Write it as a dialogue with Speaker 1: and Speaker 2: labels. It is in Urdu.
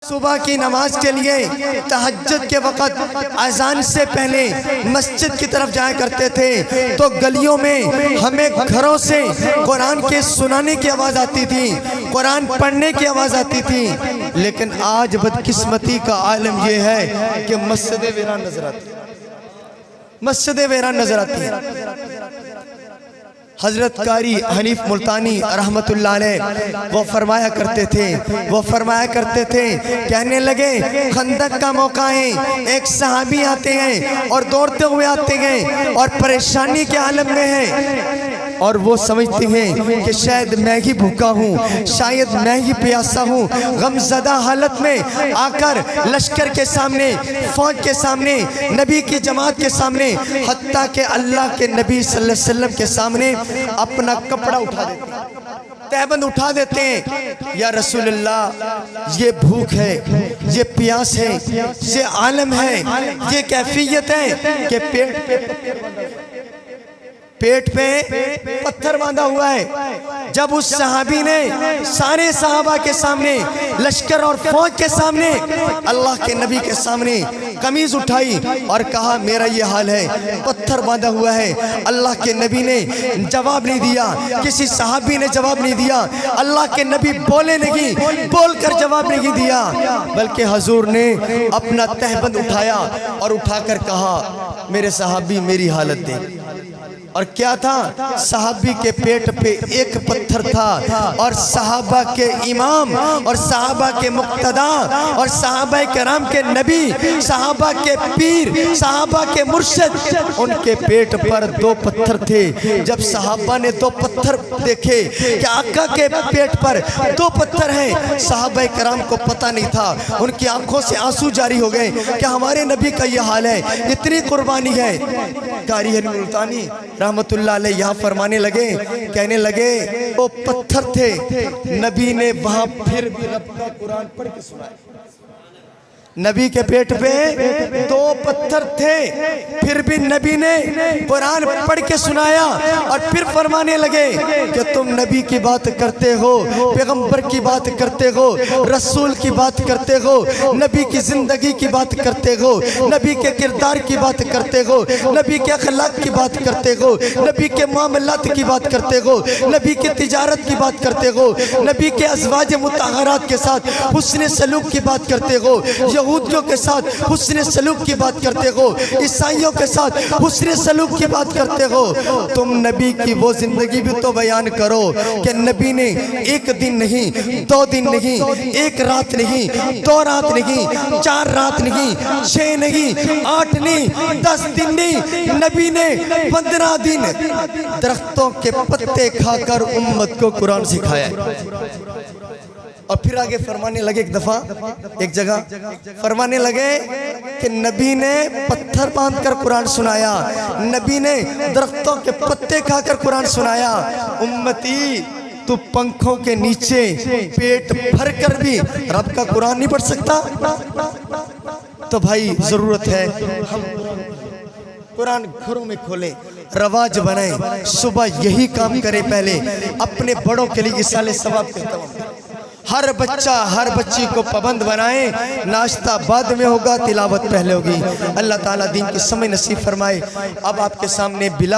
Speaker 1: صبح کی نماز کے لیے تہجد کے وقت اذان سے پہلے مسجد کی طرف جایا کرتے تھے تو گلیوں میں ہمیں گھروں سے قرآن کے سنانے کی آواز آتی تھی، قرآن پڑھنے کی آواز آتی تھی۔ لیکن آج بدقسمتی کا عالم یہ ہے کہ مسجدیں ویران نظر آتی ہیں، مسجدیں ویران نظر آتی ہیں۔ حضرت قاری حنیف ملتانی رحمت اللہ علیہ وہ فرمایا کرتے تھے کہنے لگے خندق کا موقع ہے، ایک صحابی آتے ہیں اور دوڑتے ہوئے آتے ہیں اور پریشانی کے عالم میں ہیں اور وہ سمجھتے ہیں کہ شاید میں ہی بھوکا ہوں، شاید میں ہی پیاسا ہوں، غم زدہ حالت میں آ کر لشکر کے سامنے، فوج کے سامنے، نبی کی جماعت کے سامنے، حتیٰ کہ اللہ کے نبی صلی اللہ علیہ وسلم کے سامنے اپنا کپڑا اٹھا دیتے ہیں، تہبند اٹھا دیتے ہیں۔ یا رسول اللہ، یہ بھوک ہے، یہ پیاس ہے، یہ عالم ہے، یہ کیفیت ہے کہ پیٹ پہ پتھر باندھا ہوا ہے۔ جب اس صحابی نے سارے صحابہ کے سامنے، لشکر اور فوج کے سامنے، اللہ کے نبی کے سامنے قمیض اٹھائی اور کہا میرا یہ حال ہے، پتھر باندھا ہوا ہے، اللہ کے نبی نے جواب نہیں دیا، کسی صحابی نے جواب نہیں دیا، اللہ کے نبی بولے نہیں، بول کر جواب نہیں دیا، بلکہ حضور نے اپنا تہبند اٹھایا اور اٹھا کر کہا میرے صحابی میری حالت دیکھ۔ اور کیا تھا؟ صحابی کے پیٹ پہ ایک پتھر تھا اور صحابہ کے امام اور صحابہ کے مقتدا اور صحابہ کرام کے نبی، صحابہ کے پیر، صحابہ کے مرشد، ان کے پیٹ پر 2 پتھر تھے۔ جب صحابہ نے 2 پتھر دیکھے کہ آقا کے پیٹ پر 2 پتھر ہیں، صحابہ کرام کو پتہ نہیں تھا، ان کی آنکھوں سے آنسو جاری ہو گئے کہ ہمارے نبی کا یہ حال ہے، اتنی قربانی ہے۔ قاری حنیف ملتانی رحمت اللہ علیہ یہاں فرمانے لگے، کہنے لگے وہ پتھر تھے، نبی نے وہاں پھر بھی رب کا قرآن پڑھ کے سنایا۔ نبی کے پیٹ پہ 2 پتھر تھے، پھر بھی نبی نے قرآن پڑھ کے سنایا اور پھر فرمانے لگے کہ تم نبی کی بات کرتے ہو، پیغمبر کی بات کرتے ہو، رسول کی بات کرتے ہو، نبی کی زندگی کی بات کرتے ہو، نبی کے کردار کی بات کرتے ہو، نبی کے اخلاق کی بات کرتے ہو، نبی کے معاملات کی بات کرتے ہو، نبی کی تجارت کی بات کرتے ہو، نبی کے ازواج مطہرات کے ساتھ حسن سلوک کی بات کرتے ہو، یہودیوں کے ساتھ حسن سلوک کی بات کرتے ہو، عیسائیوں کے ساتھ حسن سلوک کی بات کرتے ہو۔ تم نبی کی وہ زندگی بھی تو بیان کرو کہ نبی نے 1 دن نہیں، 2 دن نہیں، 1 رات نہیں، 2 رات نہیں، 4 رات نہیں، 6 نہیں، 8 نہیں، 10 دن نہیں، نبی نے 15 دن درختوں کے پتے کھا کر امت کو قرآن سکھایا ہے۔ اور پھر آگے فرمانے لگے ایک جگہ فرمانے لگے کہ نبی نے پتھر باندھ کر قرآن سنایا، نبی نے درختوں کے پتے کھا کر قرآن سنایا۔ امتی تو پنکھوں کے نیچے پیٹ بھر کر بھی رب کا قرآن نہیں پڑھ سکتا؟ تو بھائی ضرورت ہے ہم قرآن گھروں میں کھولیں، رواج بنائیں، صبح یہی کام کریں، پہلے اپنے بڑوں کے لیے اصالِ ثواب کرتا ہوں۔ ہر بچہ ہر بچی کو پابند بنائیں، ناشتہ بعد میں ہوگا، تلاوت پہلے ہوگی۔ اللہ تعالیٰ دین کی سمجھ نصیب فرمائے۔ اب آپ کے سامنے بلال